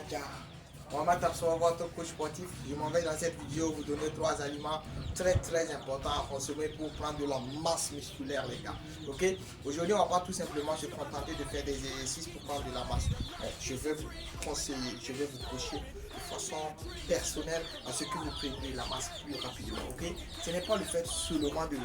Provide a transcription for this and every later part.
Dja. Mohamed Absoa, votre coach sportif. Je m'en vais dans cette vidéo vous donner 3 aliments très importants à consommer pour prendre de la masse musculaire, les gars. Ok, aujourd'hui on va pas tout simplement se contenter de faire des exercices pour prendre de la masse. Je vais vous conseiller, je vais vous coacher de façon personnelle à ce que vous preniez la masse plus rapidement. Ok, ce n'est pas le fait seulement de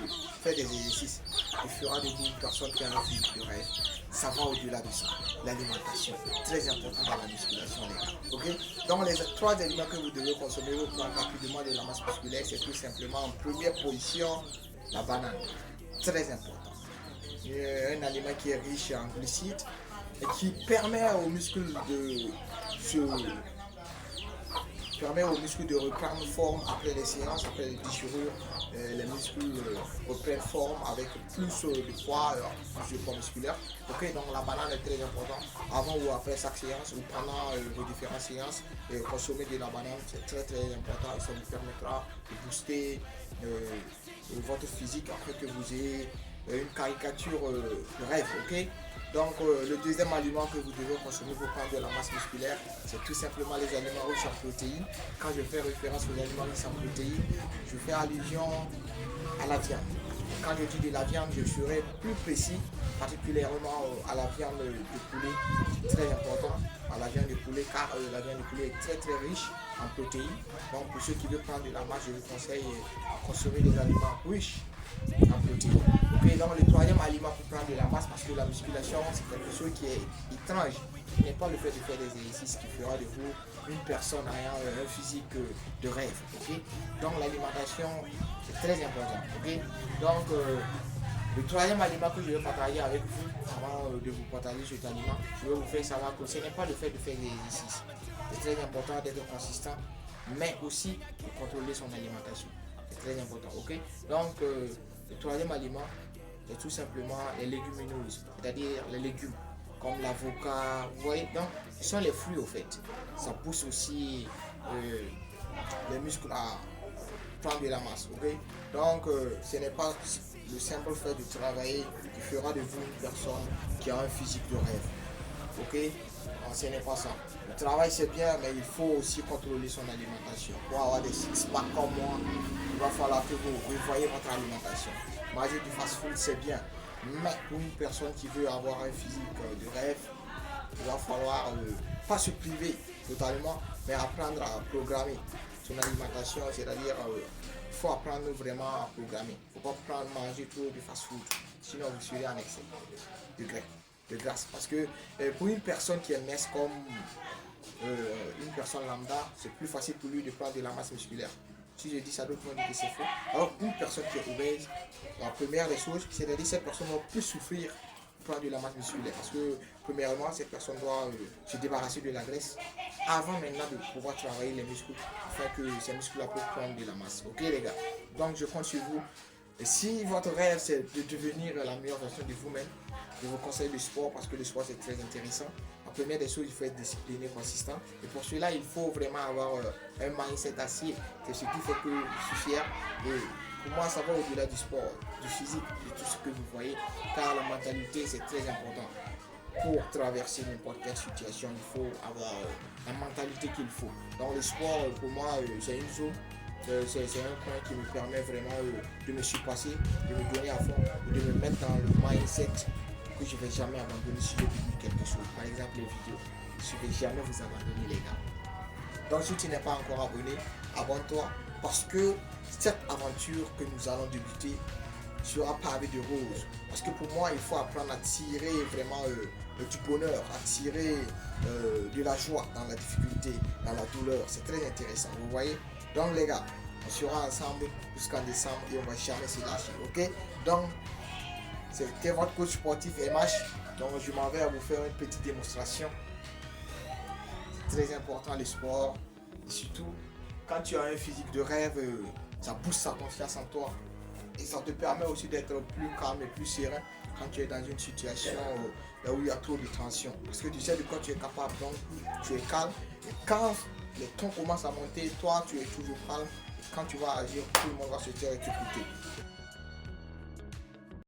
faire des exercices qui fera de vous une personne qui a un physique de rêve. Ça va au-delà de ça. L'alimentation, très important dans la musculation, les gars. Ok, donc les 3 aliments que vous devez consommer pour prendre rapidement de la masse musculaire, c'est tout simplement en première position la banane. Très important. Un aliment qui est riche en glucides et qui permet aux muscles de reprendre forme après les séances, après les déchirures. Les muscles reprennent forme avec plus de poids, plus de poids musculaire. Ok, donc la banane est très importante avant ou après chaque séance ou pendant vos différentes séances. Consommer de la banane, c'est très important et ça vous permettra de booster votre physique après que vous ayez une caricature de rêve. Ok, donc le deuxième aliment que vous devez consommer pour prendre de la masse musculaire, c'est tout simplement les aliments riches en protéines. Quand je fais référence aux aliments riches en protéines, je fais allusion à la viande. Quand je dis de la viande, je serai plus précis, particulièrement à la viande de poulet. C'est très important à la viande de poulet car la viande de poulet est très riche en protéines. Donc pour ceux qui veulent prendre de la masse, je vous conseille de consommer des aliments riches en protéines. Okay, donc le troisième aliment pour prendre de la masse, parce que la musculation c'est quelque chose qui est étrange, ce n'est pas le fait de faire des exercices qui fera de vous une personne ayant un physique de rêve. Okay? Donc l'alimentation c'est très important. Okay? Donc le troisième aliment que je vais partager avec vous, avant de vous partager cet aliment, je vais vous faire savoir que ce n'est pas le fait de faire des exercices. C'est très important d'être consistant, mais aussi de contrôler son alimentation. C'est très important. Okay? Donc le troisième aliment, c'est tout simplement les légumineuses, c'est-à-dire les légumes comme l'avocat. Vous voyez, donc ce sont les fruits au fait. Ça pousse aussi les muscles à prendre de la masse. Okay? Donc ce n'est pas le simple fait de travailler qui fera de vous une personne qui a un physique de rêve. Ok, non, ce n'est pas ça. Le travail c'est bien, mais il faut aussi contrôler son alimentation. Pour avoir des six-packs comme moi, il va falloir que vous revoyez votre alimentation. Manger du fast-food c'est bien, mais pour une personne qui veut avoir un physique de rêve, il va falloir pas se priver totalement, mais apprendre à programmer son alimentation, c'est-à-dire il faut apprendre vraiment à programmer. Il ne faut pas manger trop de fast-food, sinon vous serez en excès de graisse. Parce que pour une personne qui est mince comme une personne lambda, c'est plus facile pour lui de prendre de la masse musculaire. Si je dis ça, d'autres vont dire que c'est faux. Alors une personne qui est obèse, la première des choses, c'est-à-dire que cette personne va plus souffrir pour prendre de la masse musculaire. Parce que premièrement, cette personne doit se débarrasser de la graisse avant maintenant de pouvoir travailler les muscles, afin que ces muscles-là puissent prendre de la masse. Ok les gars, donc je compte sur vous. Et si votre rêve c'est de devenir la meilleure version de vous-même, je vous conseille le sport parce que le sport c'est très intéressant. La première des choses, il faut être discipliné, consistant. Et pour cela, il faut vraiment avoir un mindset acier. C'est ce qui fait que je suis fier. Et pour moi, ça va au-delà du sport, du physique, de tout ce que vous voyez. Car la mentalité, c'est très important. Pour traverser n'importe quelle situation, il faut avoir la mentalité qu'il faut. Dans le sport, pour moi, c'est une zone. C'est un point qui me permet vraiment de me surpasser, de me donner à fond, de me mettre dans le mindset que je ne vais jamais abandonner si je publie quelque chose. Par exemple, les vidéos. Je ne vais jamais vous abandonner, les gars. Donc, si tu n'es pas encore abonné, abonne-toi parce que cette aventure que nous allons débuter sera pavée de roses. Parce que pour moi, il faut apprendre à tirer vraiment du bonheur, à tirer de la joie dans la difficulté, dans la douleur. C'est très intéressant, vous voyez. Donc les gars, on sera ensemble jusqu'en décembre et on va jamais se lâcher, ok? Donc, c'était votre coach sportif MH. Donc je m'en vais à vous faire une petite démonstration. C'est très important le sport. Et surtout, quand tu as un physique de rêve, ça booste sa confiance en toi. Et ça te permet aussi d'être plus calme et plus serein quand tu es dans une situation là où il y a trop de tension. Parce que tu sais de quoi tu es capable, donc tu es calme. Et quand les tons commencent à monter, toi tu es toujours calme. Et quand tu vas agir, tout le monde va se taire et t'écouter.